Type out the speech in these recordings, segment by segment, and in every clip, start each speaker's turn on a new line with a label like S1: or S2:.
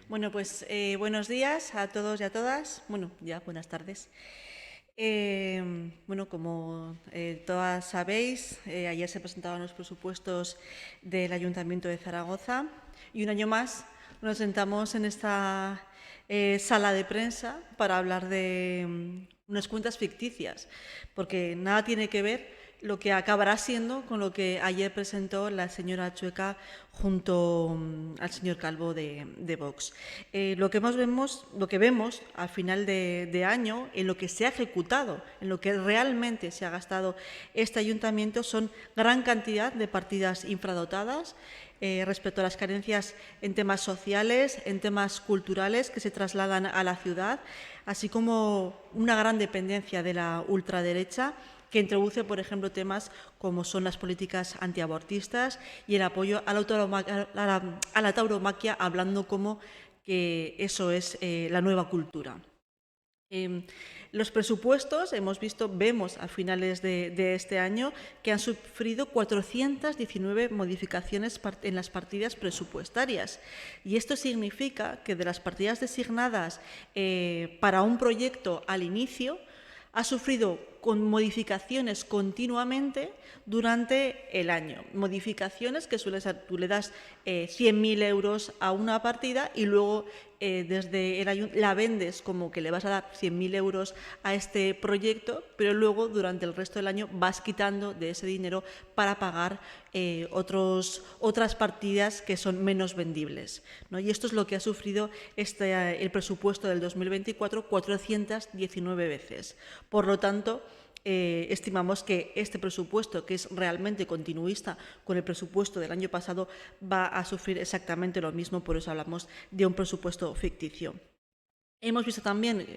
S1: Bueno, pues buenos días a todos y a todas. Bueno, ya buenas tardes. Bueno, como todas sabéis, ayer se presentaban los presupuestos del Ayuntamiento de Zaragoza y un año más nos sentamos en esta sala de prensa para hablar de unas cuentas ficticias, porque nada tiene que ver lo que acabará siendo con lo que ayer presentó la señora Chueca junto al señor Calvo de Vox. Lo que vemos al final de año, en lo que se ha ejecutado, en lo que realmente se ha gastado este ayuntamiento, son gran cantidad de partidas infradotadas respecto a las carencias en temas sociales, en temas culturales que se trasladan a la ciudad, así como una gran dependencia de la ultraderecha, que introduce, por ejemplo, temas como son las políticas antiabortistas y el apoyo a la tauromaquia, hablando como que eso es la nueva cultura. Los presupuestos, vemos a finales de este año que han sufrido 419 modificaciones en las partidas presupuestarias. Y esto significa que de las partidas designadas para un proyecto al inicio, ha sufrido con modificaciones continuamente durante el año. Modificaciones que suelen ser, tú le das 100.000 euros a una partida y luego desde la vendes como que le vas a dar 100.000 euros a este proyecto, pero luego durante el resto del año vas quitando de ese dinero para pagar otras partidas que son menos vendibles, ¿no? Y esto es lo que ha sufrido el presupuesto del 2024 419 veces. Por lo tanto, estimamos que este presupuesto, que es realmente continuista con el presupuesto del año pasado, va a sufrir exactamente lo mismo, por eso hablamos de un presupuesto ficticio.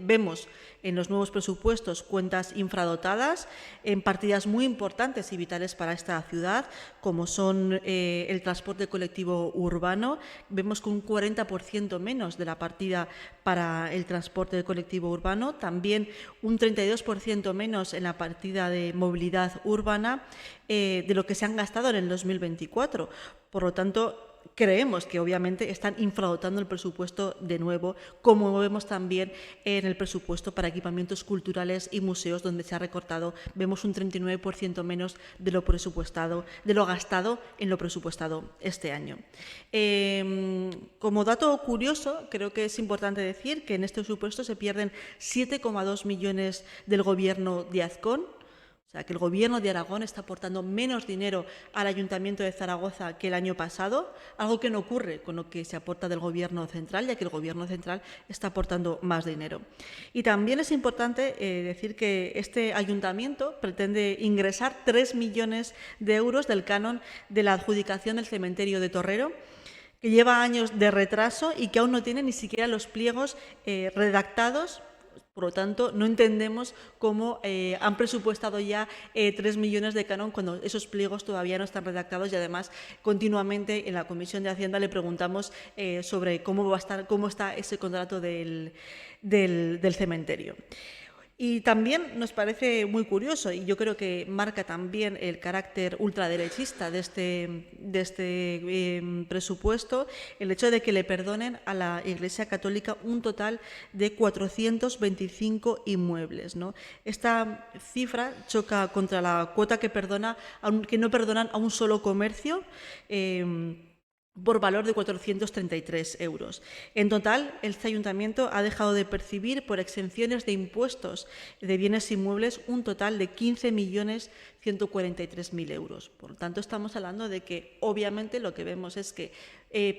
S1: Vemos en los nuevos presupuestos cuentas infradotadas en partidas muy importantes y vitales para esta ciudad, como son el transporte colectivo urbano. Vemos que un 40% menos de la partida para el transporte colectivo urbano, también un 32% menos en la partida de movilidad urbana de lo que se han gastado en el 2024. Por lo tanto, creemos que obviamente están infradotando el presupuesto de nuevo, como vemos también en el presupuesto para equipamientos culturales y museos, donde se ha recortado, vemos un 39% menos de lo gastado en lo presupuestado este año. Como dato curioso, creo que es importante decir que en este presupuesto se pierden 7,2 millones del gobierno de Azcón. O sea, que el Gobierno de Aragón está aportando menos dinero al Ayuntamiento de Zaragoza que el año pasado, algo que no ocurre con lo que se aporta del Gobierno central, ya que el Gobierno central está aportando más dinero. Y también es importante decir que este Ayuntamiento pretende ingresar 3 millones de euros del canon de la adjudicación del cementerio de Torrero, que lleva años de retraso y que aún no tiene ni siquiera los pliegos redactados. Por lo tanto, no entendemos cómo han presupuestado ya 3 millones de canon cuando esos pliegos todavía no están redactados, y además continuamente en la Comisión de Hacienda le preguntamos sobre cómo está ese contrato del cementerio. Y también nos parece muy curioso, y yo creo que marca también el carácter ultraderechista de este presupuesto, el hecho de que le perdonen a la Iglesia Católica un total de 425 inmuebles, ¿no? Esta cifra choca contra la cuota que no perdonan a un solo comercio, por valor de 433 euros. En total, este ayuntamiento ha dejado de percibir por exenciones de impuestos de bienes inmuebles un total de 15.143.000 euros. Por lo tanto, estamos hablando de que, obviamente, lo que vemos es que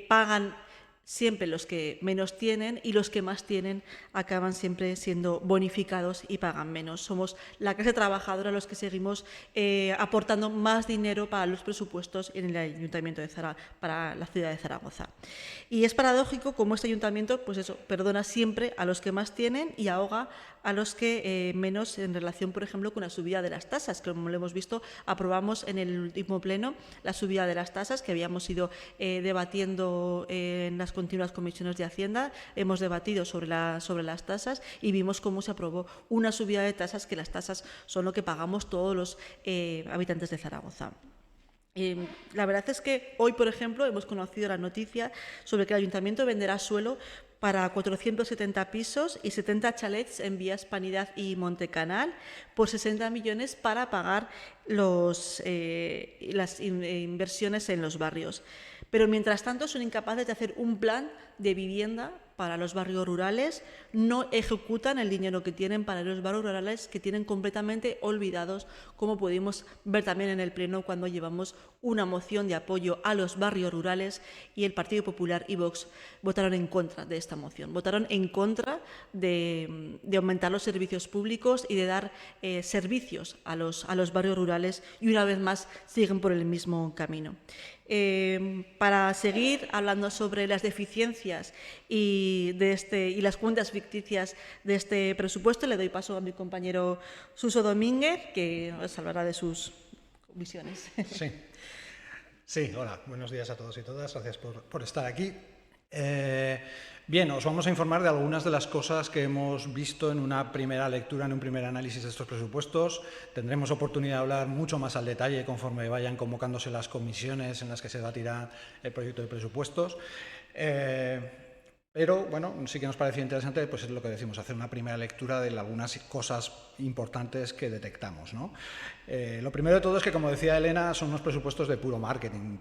S1: pagan siempre los que menos tienen, y los que más tienen acaban siempre siendo bonificados y pagan menos. Somos la clase trabajadora los que seguimos aportando más dinero para los presupuestos en el Ayuntamiento de Zaragoza, para la ciudad de Zaragoza. Y es paradójico cómo este ayuntamiento, pues eso, perdona siempre a los que más tienen y ahoga a los que menos, en relación, por ejemplo, con la subida de las tasas, que como lo hemos visto, aprobamos en el último pleno la subida de las tasas que habíamos ido debatiendo en las continuas comisiones de Hacienda. Hemos debatido sobre las tasas y vimos cómo se aprobó una subida de tasas, que las tasas son lo que pagamos todos los habitantes de Zaragoza. La verdad es que hoy, por ejemplo, hemos conocido la noticia sobre que el Ayuntamiento venderá suelo para 470 pisos y 70 chalets en Vía Hispanidad y Montecanal por 60 millones para pagar las inversiones en los barrios. Pero, mientras tanto, son incapaces de hacer un plan de vivienda para los barrios rurales, no ejecutan el dinero que tienen para los barrios rurales, que tienen completamente olvidados, como pudimos ver también en el Pleno cuando llevamos una moción de apoyo a los barrios rurales y el Partido Popular y Vox votaron en contra de esta moción. Votaron en contra de aumentar los servicios públicos y de dar servicios a los barrios rurales, y una vez más siguen por el mismo camino. Para seguir hablando sobre las deficiencias y las cuentas ficticias de este presupuesto, le doy paso a mi compañero Suso Domínguez, que nos hablará de sus visiones.
S2: Sí, hola, buenos días a todos y todas, gracias por estar aquí. Bien, os vamos a informar de algunas de las cosas que hemos visto en una primera lectura, en un primer análisis de estos presupuestos. Tendremos oportunidad de hablar mucho más al detalle conforme vayan convocándose las comisiones en las que se debatirá el proyecto de presupuestos. Pero, bueno, sí que nos parecía interesante, pues es lo que decimos, hacer una primera lectura de algunas cosas importantes que detectamos, ¿no? Lo primero de todo es que, como decía Elena, son unos presupuestos de puro marketing,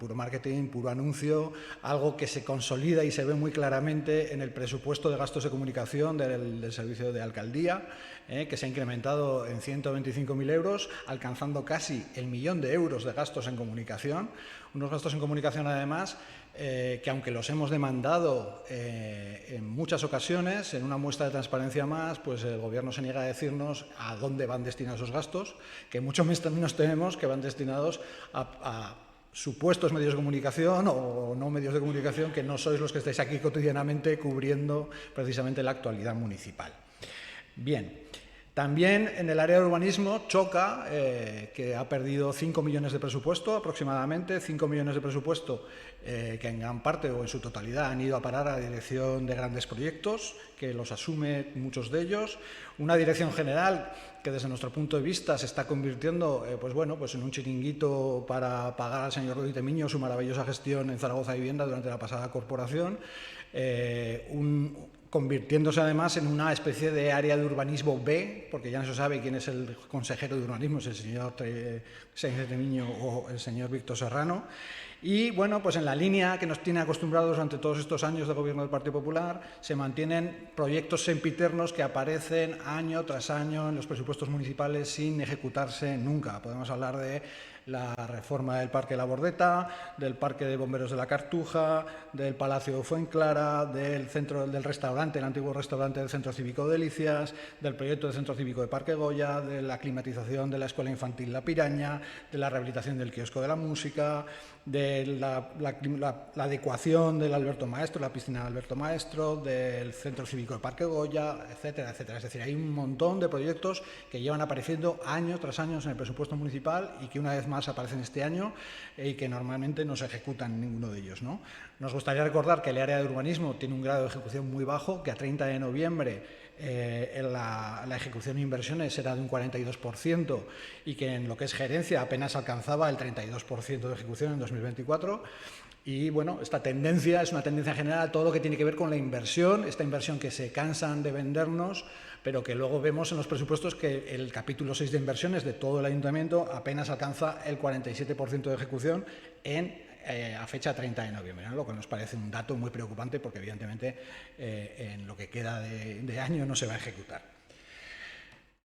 S2: puro anuncio, algo que se consolida y se ve muy claramente en el presupuesto de gastos de comunicación del servicio de alcaldía, que se ha incrementado en 125.000 euros, alcanzando casi el 1.000.000 de euros de gastos en comunicación. Unos gastos en comunicación, además, que aunque los hemos demandado en muchas ocasiones, en una muestra de transparencia más, pues el Gobierno se niega a decirnos a dónde van destinados esos gastos, que mucho menos tenemos que van destinados a supuestos medios de comunicación o no medios de comunicación que no sois los que estáis aquí cotidianamente cubriendo precisamente la actualidad municipal. Bien. También en el área de urbanismo choca que ha perdido 5 millones de presupuesto aproximadamente, 5 millones de presupuesto que en gran parte o en su totalidad han ido a parar a la dirección de grandes proyectos, que los asume muchos de ellos. Una dirección general que desde nuestro punto de vista se está convirtiendo pues en un chiringuito para pagar al señor Rodi Temiño su maravillosa gestión en Zaragoza Vivienda durante la pasada corporación. Convirtiéndose además en una especie de área de urbanismo B, porque ya no se sabe quién es el consejero de urbanismo, si el señor Sáenz de Miño o el señor Víctor Serrano. Y bueno, pues en la línea que nos tiene acostumbrados durante todos estos años de gobierno del Partido Popular, se mantienen proyectos sempiternos que aparecen año tras año en los presupuestos municipales sin ejecutarse nunca. Podemos hablar de la reforma del Parque La Bordeta, del Parque de Bomberos de la Cartuja, del Palacio de Fuenclara, del restaurante, el antiguo restaurante del Centro Cívico Delicias, del proyecto del Centro Cívico de Parque Goya, de la climatización de la Escuela Infantil La Piraña, de la rehabilitación del Kiosco de la Música, de la adecuación del Alberto Maestro, la piscina de Alberto Maestro, del Centro Cívico de Parque Goya, etcétera, etcétera. Es decir, hay un montón de proyectos que llevan apareciendo año tras año en el presupuesto municipal y que una vez más aparecen este año y que normalmente no se ejecutan ninguno de ellos, ¿no? Nos gustaría recordar que el área de urbanismo tiene un grado de ejecución muy bajo, que a 30 de noviembre la ejecución de inversiones era de un 42% y que en lo que es gerencia apenas alcanzaba el 32% de ejecución en 2024. Y bueno, esta tendencia es una tendencia general a todo lo que tiene que ver con la inversión, esta inversión que se cansan de vendernos, pero que luego vemos en los presupuestos que el capítulo 6 de inversiones de todo el ayuntamiento apenas alcanza el 47% de ejecución a fecha 30 de noviembre, ¿no? Lo que nos parece un dato muy preocupante porque evidentemente en lo que queda de año no se va a ejecutar.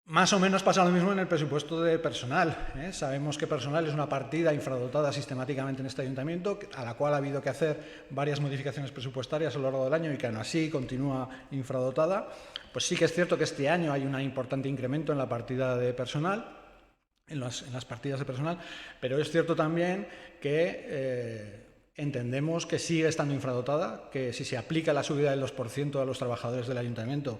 S2: Más o menos pasa lo mismo en el presupuesto de personal. Sabemos que personal es una partida infradotada sistemáticamente en este ayuntamiento, a la cual ha habido que hacer varias modificaciones presupuestarias a lo largo del año y que aún así continúa infradotada. Pues sí que es cierto que este año hay un importante incremento en la partida de personal, en las partidas de personal, pero es cierto también que entendemos que sigue estando infradotada, que si se aplica la subida del 2% a los trabajadores del ayuntamiento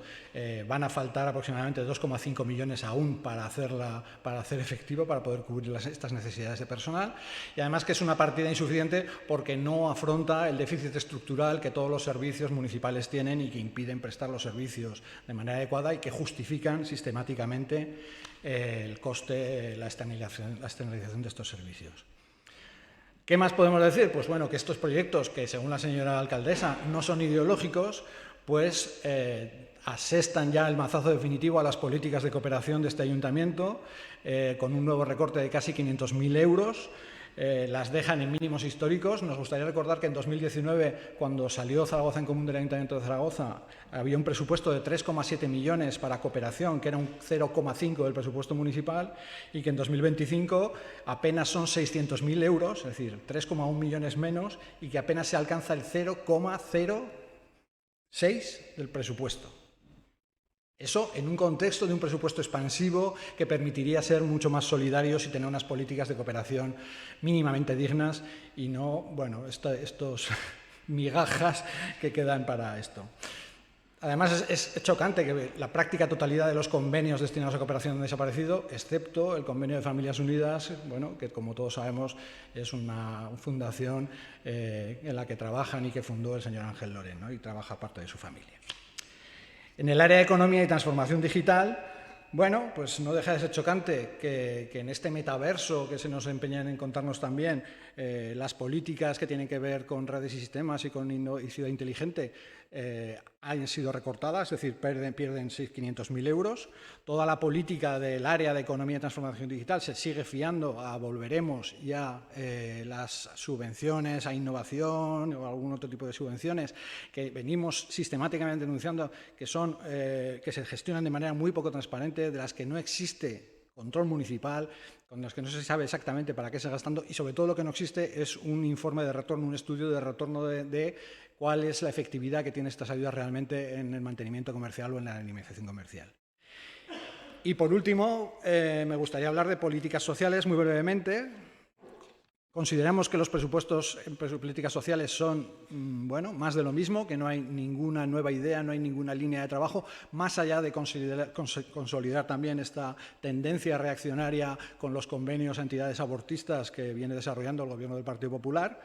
S2: van a faltar aproximadamente 2,5 millones aún para hacer efectivo, para poder cubrir estas necesidades de personal, y además que es una partida insuficiente porque no afronta el déficit estructural que todos los servicios municipales tienen y que impiden prestar los servicios de manera adecuada y que justifican sistemáticamente el coste, la externalización de estos servicios. ¿Qué más podemos decir? Pues bueno, que estos proyectos, que según la señora alcaldesa no son ideológicos, pues asestan ya el mazazo definitivo a las políticas de cooperación de este ayuntamiento, con un nuevo recorte de casi 500.000 euros. Las dejan en mínimos históricos. Nos gustaría recordar que en 2019, cuando salió Zaragoza en Común del Ayuntamiento de Zaragoza, había un presupuesto de 3,7 millones para cooperación, que era un 0,5 del presupuesto municipal, y que en 2025 apenas son 600.000 euros, es decir, 3,1 millones menos, y que apenas se alcanza el 0,06 del presupuesto. Eso en un contexto de un presupuesto expansivo que permitiría ser mucho más solidarios y tener unas políticas de cooperación mínimamente dignas y no, bueno, estos migajas que quedan para esto. Además, es chocante que la práctica totalidad de los convenios destinados a cooperación han desaparecido, excepto el convenio de Familias Unidas, bueno, que como todos sabemos es una fundación en la que trabajan y que fundó el señor Ángel Loren, ¿no? Y trabaja parte de su familia. En el área de economía y transformación digital, bueno, pues no deja de ser chocante que en este metaverso que se nos empeñan en contarnos también, las políticas que tienen que ver con redes y sistemas y con ciudad inteligente hayan sido recortadas, es decir, pierden 500.000 euros. Toda la política del área de economía y transformación digital se sigue fiando a Volveremos y a las subvenciones a innovación o algún otro tipo de subvenciones que venimos sistemáticamente denunciando que se gestionan de manera muy poco transparente, de las que no existe control municipal, con los que no se sabe exactamente para qué se está gastando, y sobre todo lo que no existe es un informe de retorno, un estudio de retorno de cuál es la efectividad que tienen estas ayudas realmente en el mantenimiento comercial o en la dinamización comercial. Y por último, me gustaría hablar de políticas sociales muy brevemente. Consideramos que los presupuestos en políticas sociales son, bueno, más de lo mismo, que no hay ninguna nueva idea, no hay ninguna línea de trabajo, más allá de consolidar también esta tendencia reaccionaria con los convenios a entidades abortistas que viene desarrollando el Gobierno del Partido Popular.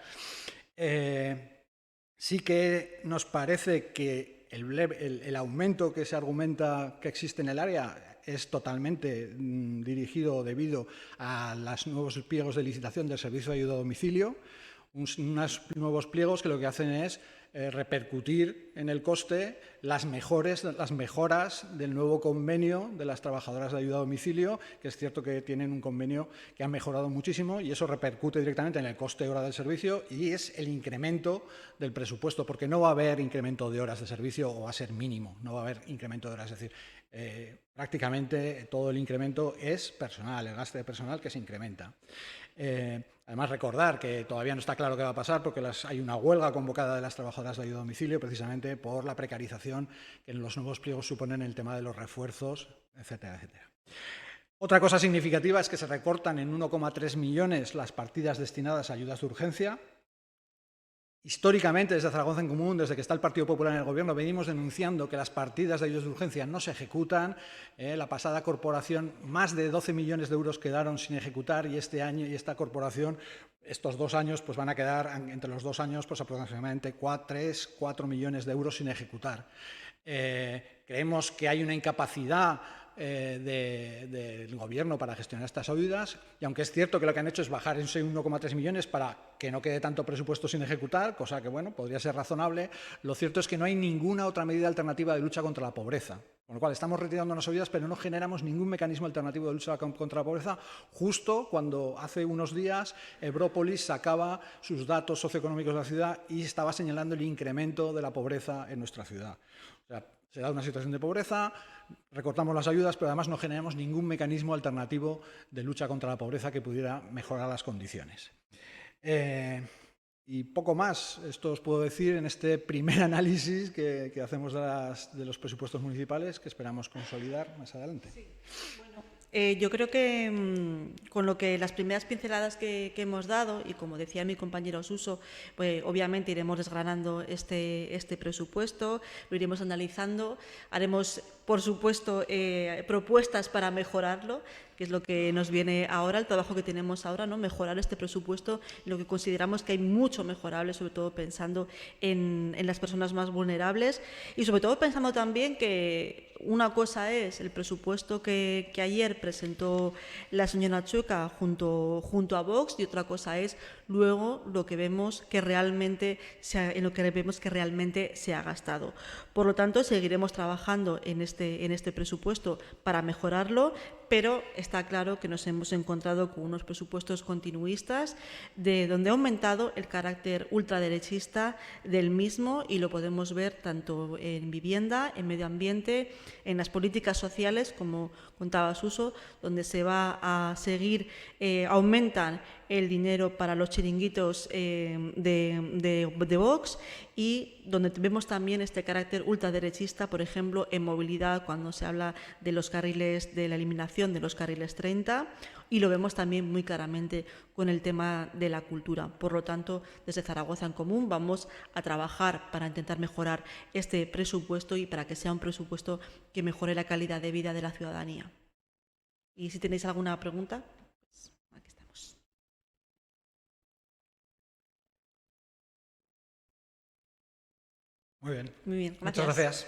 S2: Sí que nos parece que el aumento que se argumenta que existe en el área es totalmente dirigido o debido a los nuevos pliegos de licitación del servicio de ayuda a domicilio, unos nuevos pliegos que lo que hacen es repercutir en el coste las mejoras del nuevo convenio de las trabajadoras de ayuda a domicilio, que es cierto que tienen un convenio que ha mejorado muchísimo y eso repercute directamente en el coste de hora del servicio y es el incremento del presupuesto, porque no va a haber incremento de horas de servicio o va a ser mínimo, no va a haber incremento de horas, es decir, prácticamente todo el incremento es personal, el gasto de personal que se incrementa. Además, recordar que todavía no está claro qué va a pasar porque hay una huelga convocada de las trabajadoras de ayuda a domicilio precisamente por la precarización que en los nuevos pliegos suponen el tema de los refuerzos, etcétera, etcétera. Otra cosa significativa es que se recortan en 1,3 millones las partidas destinadas a ayudas de urgencia. Históricamente, desde Zaragoza en Común, desde que está el Partido Popular en el Gobierno, venimos denunciando que las partidas de ayudas de urgencia no se ejecutan. La pasada corporación, más de 12 millones de euros quedaron sin ejecutar y este año y esta corporación, estos 2 años, pues van a quedar entre los 2 años pues aproximadamente 3-4 millones de euros sin ejecutar. Creemos que hay una incapacidad del Gobierno para gestionar estas ayudas y aunque es cierto que lo que han hecho es bajar ese 1,3 millones para que no quede tanto presupuesto sin ejecutar, cosa que bueno, podría ser razonable, lo cierto es que no hay ninguna otra medida alternativa de lucha contra la pobreza. Con lo cual estamos retirando unas ayudas pero no generamos ningún mecanismo alternativo de lucha contra la pobreza justo cuando hace unos días Ebrópolis sacaba sus datos socioeconómicos de la ciudad y estaba señalando el incremento de la pobreza en nuestra ciudad. O sea, se da una situación de pobreza, recortamos las ayudas, pero además no generamos ningún mecanismo alternativo de lucha contra la pobreza que pudiera mejorar las condiciones. Y poco más, esto os puedo decir en este primer análisis que hacemos de los presupuestos municipales que esperamos consolidar más adelante.
S1: Sí. Bueno, yo creo que con lo que las primeras pinceladas que hemos dado, y como decía mi compañero Suso, pues obviamente iremos desgranando este presupuesto, lo iremos analizando, haremos por supuesto, propuestas para mejorarlo, que es lo que nos viene ahora, el trabajo que tenemos ahora, ¿no? Mejorar este presupuesto, lo que consideramos que hay mucho mejorable, sobre todo pensando en las personas más vulnerables y sobre todo pensando también que una cosa es el presupuesto que ayer presentó la señora Chueca junto a Vox y otra cosa es luego lo que vemos que realmente en lo que vemos que realmente se ha gastado. Por lo tanto, seguiremos trabajando en este presupuesto para mejorarlo, pero está claro que nos hemos encontrado con unos presupuestos continuistas donde ha aumentado el carácter ultraderechista del mismo y lo podemos ver tanto en vivienda, en medio ambiente, en las políticas sociales, como contaba Suso, donde se va a seguir, aumentan el dinero para los chiringuitos de Vox y donde vemos también este carácter ultraderechista, por ejemplo, en movilidad, cuando se habla de los carriles, de la eliminación de los carriles 30, y lo vemos también muy claramente con el tema de la cultura. Por lo tanto, desde Zaragoza en Común vamos a trabajar para intentar mejorar este presupuesto y para que sea un presupuesto que mejore la calidad de vida de la ciudadanía. Y si tenéis alguna pregunta, pues aquí estamos.
S2: Muy bien.
S1: Muy bien,
S2: Muchas gracias.